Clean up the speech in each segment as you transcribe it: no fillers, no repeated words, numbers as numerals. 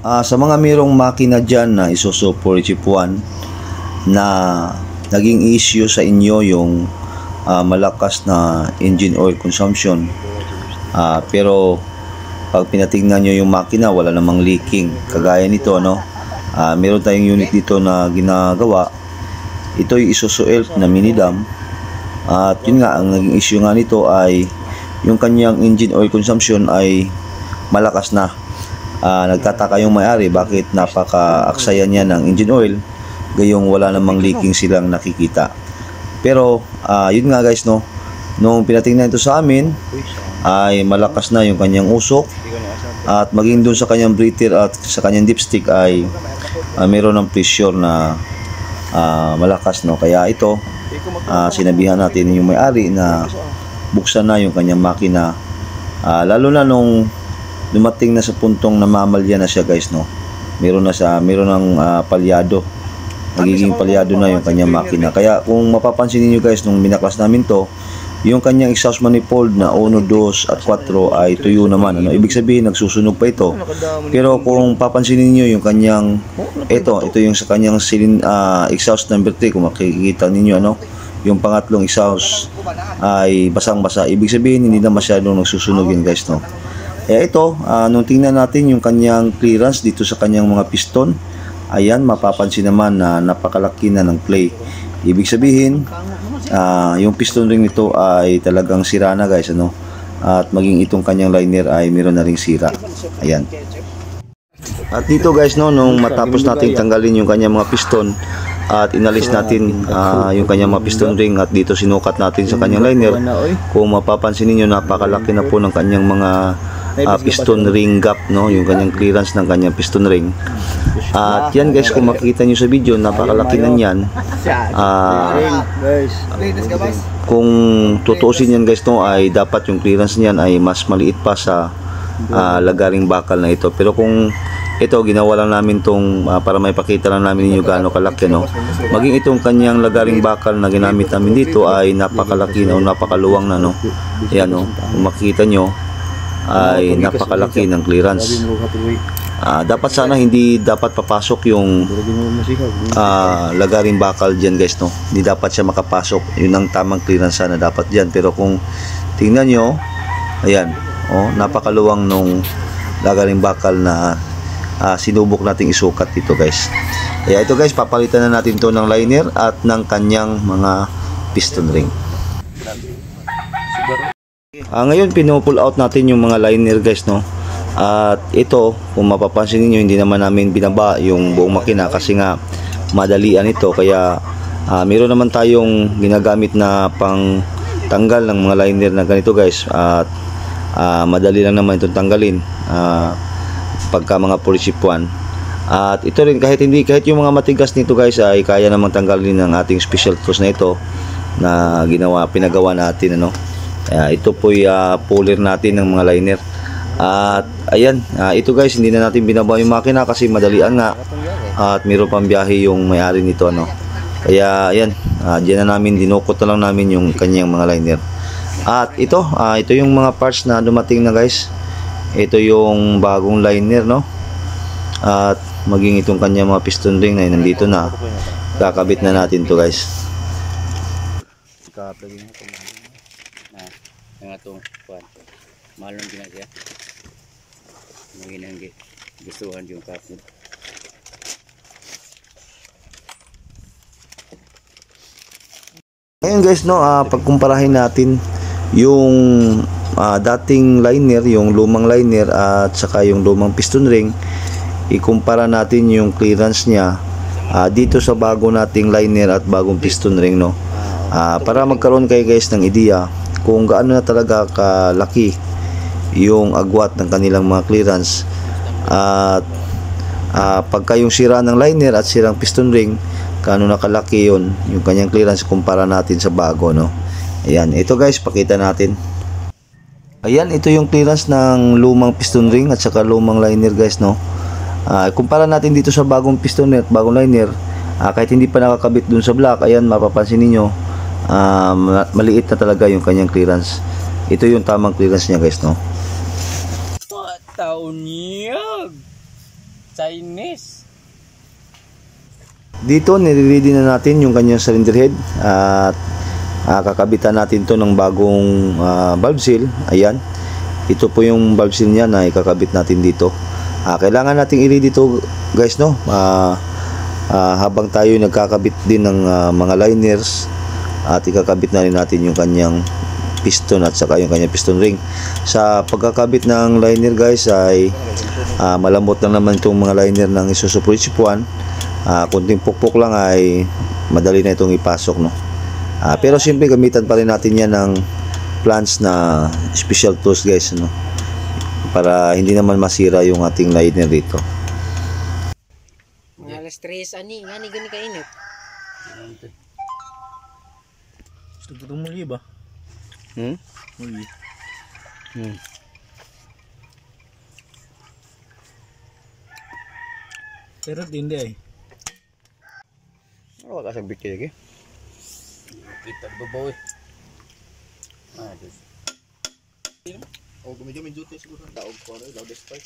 Sa mga mayroong makina dyan na Isuzu 4G1 na naging issue sa inyo yung malakas na engine oil consumption, pero pag pinatingnan nyo yung makina wala namang leaking, kagaya nito, no? Meron tayong unit dito na ginagawa. Ito yung Isuzu Elf na mini dam, at yun nga, ang naging issue nga nito ay yung kanyang engine oil consumption ay malakas na. Nagtataka yung may-ari bakit napaka-aksaya niya ng engine oil gayong wala namang leaking silang nakikita. Pero yun nga guys, no, nung pinatingnan ito sa amin ay malakas na yung kanyang usok, at maging dun sa kanyang breather at sa kanyang dipstick ay meron ng pressure na malakas, no. Kaya ito, sinabihan natin yung may-ari na buksan na yung kanyang makina, lalo na nung dumating na sa puntong namamalya na siya guys, no. Meron ng palyado, nagiging palyado na yung kanyang makina. Kaya kung mapapansin niyo guys, nung binaklas namin to, yung kanyang exhaust manifold na 1, 2 at 4 ay tuyo naman, ano. Ibig sabihin nagsusunog pa ito. Pero kung papansinin niyo yung kanyang ito yung sa kanyang exhaust number 3, kung makikita niyo, ano, yung pangatlong exhaust ay basang-basa. Ibig sabihin hindi na masyadong nagsusunog yun guys, no. Kaya ito, nung tingnan natin yung kanyang clearance dito sa kanyang mga piston, ayan, mapapansin naman na napakalaki na ng play. Ibig sabihin, yung piston ring nito ay talagang sira na guys, ano. At maging itong kanyang liner ay meron na ring sira. Ayan. At dito guys, no, nung matapos natin tanggalin yung kanyang mga piston at inalis natin yung kanyang mga piston ring, at dito sinukat natin sa kanyang liner, kung mapapansin niyo napakalaki na po ng kanyang mga piston ring gap, no, yung kanyang clearance ng kanyang piston ring. At yan guys, kung makikita nyo sa video, napakalaki na yan. Kung tutuusin yan guys, no, ay dapat yung clearance niyan ay mas maliit pa sa lagaring bakal na ito. Pero kung ito, ginawa lang namin tong para may pakita lang namin ninyo gaano kalaki, no. Maging itong kanyang lagaring bakal na ginamit namin dito ay napakalaki na, o napakaluwang na, no. Ayan, no, kung makikita nyo ay napakalaki ng clearance. Dapat sana hindi dapat papasok yung lagaring bakal dyan guys, no. Hindi dapat siya makapasok. Yun ang tamang clearance sana dapat dyan. Pero kung tingnan nyo, ayan, napakaluwang nung lagaring bakal na sinubok nating isukat dito guys. Kaya ito guys, papalitan na natin to ng liner at ng kanyang mga piston ring. Ngayon pinupull out natin yung mga liner guys, no. At ito, kung mapapansin niyo, hindi naman namin binaba yung buong makina kasi nga madalian ito. Kaya meron naman tayong ginagamit na pang tanggal ng mga liner na ganito guys. At madali lang naman itong tanggalin pagka mga policy puan. At ito rin, kahit yung mga matigas nito guys ay kaya namang tanggalin ng ating special tools na ito na pinagawa natin, ano. Ito po yung puller natin ng mga liner. At ayan, ito guys, hindi na natin binaba yung makina kasi madalian nga, at mayroon pang biyahe yung may-ari nito, ano. Kaya ayan, dyan na namin, dinukot na lang namin yung kanyang mga liner. At ito yung mga parts na dumating na guys. Ito yung bagong liner, no. At maging itong kanyang mga piston ring na nandito na, kakabit na natin to guys. Nga itong mahal ng ginagaya, maging gustuhan yung kapit. Ngayon guys, no, pagkumparahin natin yung dating liner, yung lumang liner at saka yung lumang piston ring, ikumpara natin yung clearance niya dito sa bago nating liner at bagong piston ring, no. Para magkaroon kayo guys ng ideya kung gaano na talaga kalaki yung agwat ng kanilang mga clearance. At pagka yung sira ng liner at sirang piston ring, gaano na kalaki yun yung kanyang clearance kumpara natin sa bago, no. Ayan, ito guys, pakita natin. Ayan, ito yung clearance ng lumang piston ring at saka lumang liner guys, no. Kumpara natin dito sa bagong piston at bagong liner, kahit hindi pa nakakabit dun sa block, ayan, mapapansin niyo maliit na talaga yung kanyang clearance. Ito yung tamang clearance niya guys, no. Taon niya. Chinese. Dito, nire-ready na natin yung kanyang cylinder head at kakabitan natin to ng bagong valve seal. Ayan. Ito po yung valve seal niya na ikakabit natin dito. Kailangan nating i-ready to guys, no? Habang tayo nagkakabit din ng mga liners at ikakabit na rin natin yung kanyang piston at saka yung kanyang piston ring. Sa pagkakabit ng liner guys ay malambot lang naman itong mga liner ng Isuzu Purchase 1. Kunting pukpok lang ay madali na itong ipasok, no? Pero siyempre gamitan pa rin natin yan ng plants na special tools guys, no? Para hindi naman masira yung ating liner dito. Alas 3 ani gani kainit. Gusto ko muli ba? Muli. Pero hindi ay. Oh, kasang bikti lagi. Kita babaw eh. Diyos. O medyo jute siguro daog ko ano, daog despite.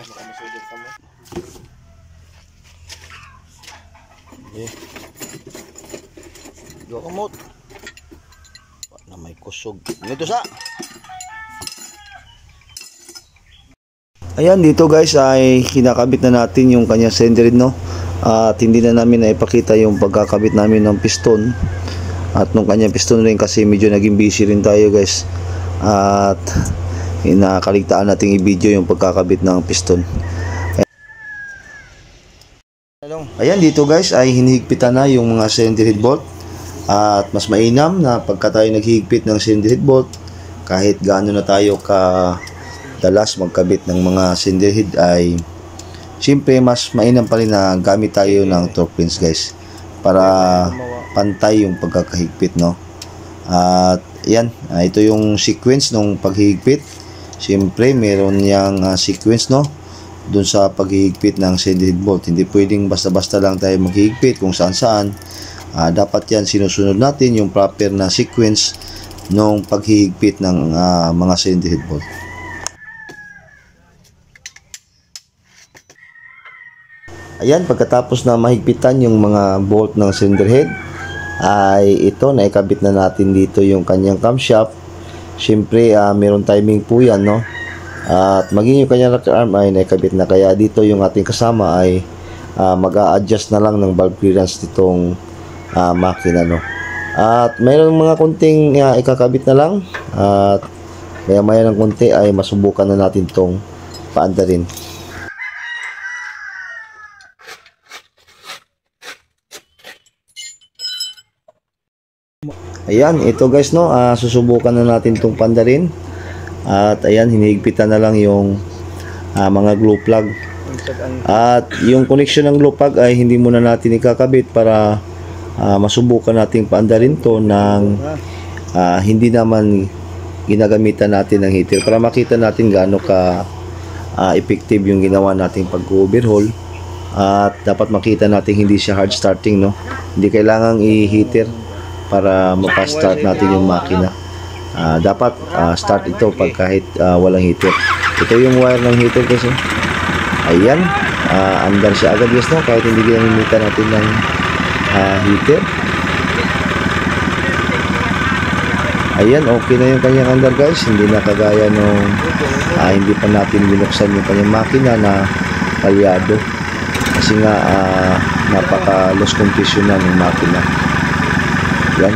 Kasi kami sulit kami. Dua kamot. Na may kusog. Dito sa. Ayan, dito guys ay kinakabit na natin yung kanyang cylinder head, no? At hindi na namin naipakita yung pagkakabit namin ng piston at nung kanyang piston rin kasi medyo naging busy rin tayo guys. At inakaligtaan nating i-video yung pagkakabit ng piston. Ayan, dito guys ay hinihigpitan na yung mga cylinder head bolt. At mas mainam na pagka tayo naghihigpit ng cylinder head bolt, kahit gaano na tayo dalas magkabit ng mga cylinder head ay siyempre mas mainam pa rin na gamit tayo ng torque wrench guys para pantay yung pagkakahigpit, no? At yan, ito yung sequence ng paghihigpit. Siyempre meron yang sequence, no, dun sa paghihigpit ng cylinder head bolt. Hindi pwedeng basta-basta lang tayo maghihigpit kung saan-saan. Dapat yan sinusunod natin yung proper na sequence ng paghihigpit ng mga cylinder head bolt. Ayan, pagkatapos na mahigpitan yung mga bolt ng cylinder head ay ito, naikabit na natin dito yung kanyang camshaft. Siyempre meron timing po yan, no? At maging yung kanyang rocker arm ay naikabit na, kaya dito yung ating kasama ay mag-a-adjust na lang ng valve clearance nitong makina, no? At mayroon mga konting ikakabit na lang at maya ng konti ay masubukan na natin tong paandarin. Ayan, ito guys, no, susubukan na natin itong pandarin. At ayan, hinihigpitan na lang yung mga glue plug. At yung connection ng glue plug ay hindi muna natin ikakabit para masubukan nating paandarin to ng hindi naman ginagamitan natin ng heater, para makita natin gaano ka effective yung ginawa nating pag-overhaul. At dapat makita natin hindi siya hard starting, no? Hindi kailangang i-heater para mapa-start natin yung makina. Dapat start ito pag kahit walang heater. Ito yung wire ng heater kasi. Ayan, andar siya agad guys, no? Kahit hindi ginamitan natin ng heater. Ayan, okay na yung kanyang andar guys. Hindi na kagaya nung hindi pa natin binuksan yung kanyang makina na palyado. Kasi nga napaka loss condition na ng makina. Yan,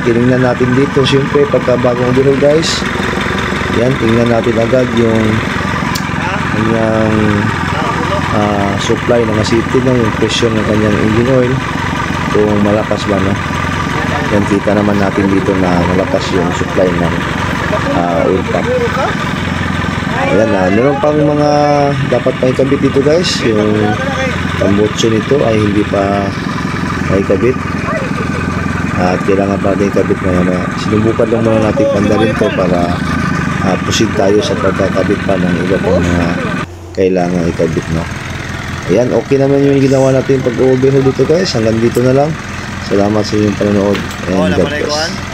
tingnan natin dito. Siyempre, pagka bagong overhaul guys, yan, tingnan natin agad yung kanyang supply ng acetic, no, yung pressure ng kanyang engine oil, kung malakas ba, no? Yan, kita naman natin dito na malakas yung supply ng oil pump. Ayan, meron pang mga dapat pa ikabit dito guys. Yung tambutso nito ay hindi pa ikabit. At kailangan pa natin ikabit maya. Sinubukan lang muna natin pandarin to para proceed tayo sa pagkakabit pa ng iba pang mga kailangan ikabit, no? Ayan, okay naman yung ginawa natin pag-overhaul dito guys. Hanggang dito na lang. Salamat sa inyong panonood and God bless.